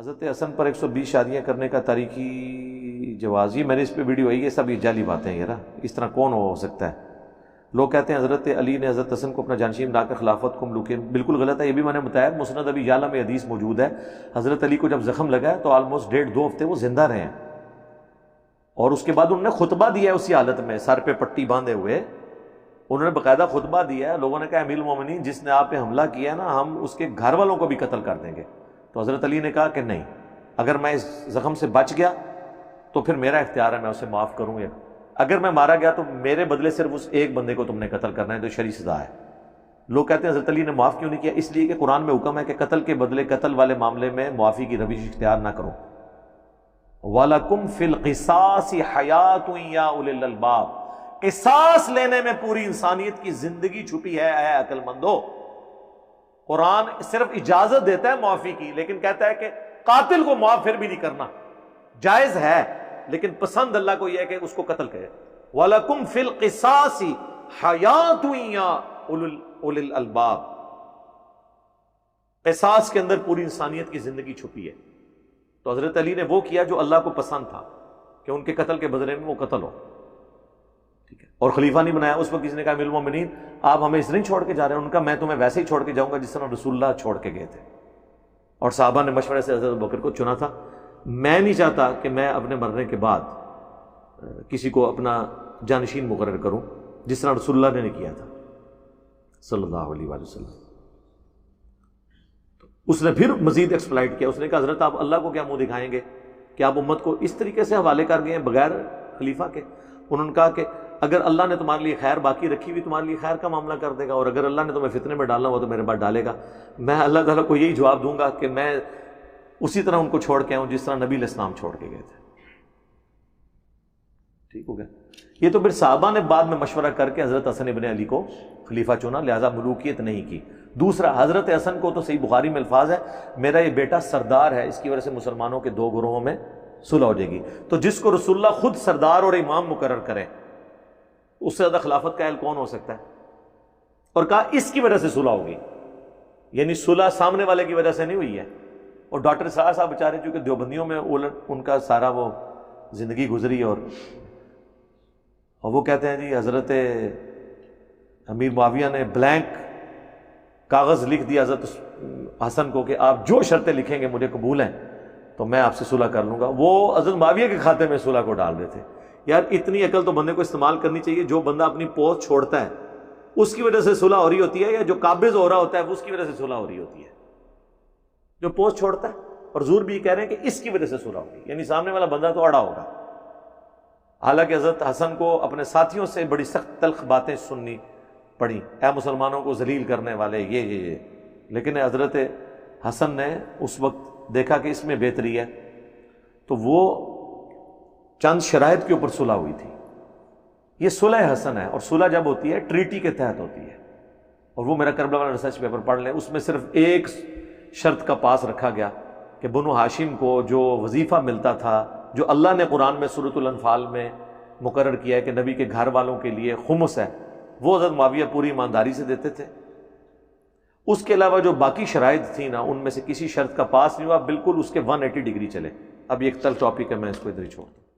حضرت حسن پر 120 شادیاں کرنے کا تاریخی جواز، یہ میں نے اس پہ ویڈیو آئی ہے، سب یہ جعلی باتیں ہیں، اس طرح کون ہو سکتا ہے؟ لوگ کہتے ہیں حضرت علی نے حضرت حسن کو اپنا جانشین بنا کر خلافت کو مملوک، بالکل غلط ہے، یہ بھی میں نے بتایا۔ مسند ابی یعلا میں حدیث موجود ہے، حضرت علی کو جب زخم لگا ہے تو آلموسٹ 1.5-2 ہفتے وہ زندہ رہے ہیں، اور اس کے بعد انہوں نے خطبہ دیا ہے اسی حالت میں، سر پہ پٹی باندھے ہوئے انہوں نے باقاعدہ خطبہ دیا ہے۔ لوگوں نے کہا امیر المومنین جس نے آپ پہ حملہ کیا ہے نا، ہم اس کے گھر والوں کو بھی قتل کر دیں گے۔ تو حضرت علی نے کہا کہ نہیں، اگر میں اس زخم سے بچ گیا تو پھر میرا اختیار ہے، میں اسے معاف کروں گا، اگر میں مارا گیا تو میرے بدلے صرف اس ایک بندے کو تم نے قتل کرنا ہے، تو شرعی سزا ہے۔ لوگ کہتے ہیں حضرت علی نے معاف کیوں نہیں کیا؟ اس لیے کہ قرآن میں حکم ہے کہ قتل کے بدلے قتل والے معاملے میں معافی کی روش اختیار نہ کرو۔ وَلَكُمْ فِي الْقِصَاصِ حَيَاةٌ يَا أُولِي الْأَلْبَابِ، قصاص لینے میں پوری انسانیت کی زندگی چھپی ہے اے عقل مندو۔ قرآن صرف اجازت دیتا ہے معافی کی، لیکن کہتا ہے کہ قاتل کو معاف پھر بھی نہیں کرنا، جائز ہے لیکن پسند اللہ کو یہ ہے کہ اس کو قتل کرے۔ وَلَكُمْ فِي الْقِصَاصِ حَيَاةٌ يَا أُولِي الْأَلْبَابِ، قصاص کے اندر پوری انسانیت کی زندگی چھپی ہے۔ تو حضرت علی نے وہ کیا جو اللہ کو پسند تھا کہ ان کے قتل کے بدلے میں وہ قتل ہو، ٹھیک ہے، اور خلیفہ نہیں بنایا۔ اس وقت کسی نے کہا امیر المومنین آپ ہمیں اس طرح چھوڑ کے جا رہے ہیں؟ ان کا میں تمہیں ویسے ہی چھوڑ کے جاؤں گا جس طرح رسول اللہ چھوڑ کے گئے تھے، اور صحابہ نے مشورے سے حضرت بکر کو چنا تھا۔ میں نہیں چاہتا کہ میں اپنے مرنے کے بعد کسی کو اپنا جانشین مقرر کروں جس طرح رسول اللہ نے کیا تھا صلی اللہ علیہ وآلہ وسلم۔ اس نے پھر مزید ایکسپلائٹ کیا، اس نے کہا حضرت آپ اللہ کو کیا منہ دکھائیں گے کہ آپ امت کو اس طریقے سے حوالے کر گئے ہیں بغیر خلیفہ کے؟ انہوں نے کہا کہ اگر اللہ نے تمہارے لیے خیر باقی رکھی ہوئی تمہارے لیے خیر کا معاملہ کر دے گا، اور اگر اللہ نے تمہیں فتنے میں ڈالنا ہوا تو میرے بعد ڈالے گا۔ میں اللہ تعالیٰ کو یہی جواب دوں گا کہ میں اسی طرح ان کو چھوڑ کے آؤں جس طرح نبی علیہ السلام چھوڑ کے گئے تھے۔ ٹھیک ہو گیا؟ یہ تو پھر صحابہ نے بعد میں مشورہ کر کے حضرت حسن ابن علی کو خلیفہ چنا، لہذا ملوکیت نہیں کی۔ دوسرا، حضرت حسن کو تو صحیح بخاری میں الفاظ ہے میرا یہ بیٹا سردار ہے، اس کی وجہ سے مسلمانوں کے 2 گروہوں میں صلح ہو جائے گی۔ تو جس کو رسول اللہ خود سردار اور امام مقرر کرے، اس سے زیادہ خلافت کا اہل کون ہو سکتا ہے؟ اور کہا اس کی وجہ سے صلح ہوگی، یعنی صلح سامنے والے کی وجہ سے نہیں ہوئی ہے۔ اور ڈاکٹر صاحب بیچارے چونکہ دیوبندیوں میں ان کا سارا وہ زندگی گزری، اور وہ کہتے ہیں جی حضرت امیر معاویہ نے بلینک کاغذ لکھ دیا حضرت حسن کو کہ آپ جو شرطیں لکھیں گے مجھے قبول ہیں تو میں آپ سے صلح کر لوں گا۔ وہ حضرت معاویہ کے کھاتے میں صلح کو ڈال رہے تھے۔ یار اتنی عقل تو بندے کو استعمال کرنی چاہیے، جو بندہ اپنی پوسٹ چھوڑتا ہے اس کی وجہ سے صلح ہو رہی ہوتی ہے، یا جو قابض ہو رہا ہوتا ہے اس کی وجہ سے صلح ہو رہی ہوتی ہے؟ جو پوسٹ چھوڑتا ہے، اور حضور بھی کہہ رہے ہیں کہ اس کی وجہ سے صلح ہوگی، یعنی سامنے والا بندہ تو اڑا ہوگا۔ حالانکہ حضرت حسن کو اپنے ساتھیوں سے بڑی سخت تلخ باتیں سننی پڑی، اے مسلمانوں کو ذلیل کرنے والے، یہ لیکن حضرت حسن نے اس وقت دیکھا کہ اس میں بہتری ہے، تو وہ چند شرائط کے اوپر صلح ہوئی تھی۔ یہ صلح حسن ہے، اور صلح جب ہوتی ہے ٹریٹی کے تحت ہوتی ہے، اور وہ میرا کربلا والا ریسرچ پیپر پڑھ لیں، اس میں صرف ایک شرط کا پاس رکھا گیا کہ بنو ہاشم کو جو وظیفہ ملتا تھا، جو اللہ نے قرآن میں سورۃ الانفال میں مقرر کیا ہے کہ نبی کے گھر والوں کے لیے خمس ہے، وہ حضرت معاویہ پوری ایمانداری سے دیتے تھے۔ اس کے علاوہ جو باقی شرائط تھیں نا، ان میں سے کسی شرط کا پاس نہیں ہوا، بالکل اس کے 180 ڈگری چلے۔ اب یہ ایک تل ٹاپک ہے، میں اس کو ادھر ہی چھوڑتا ہوں۔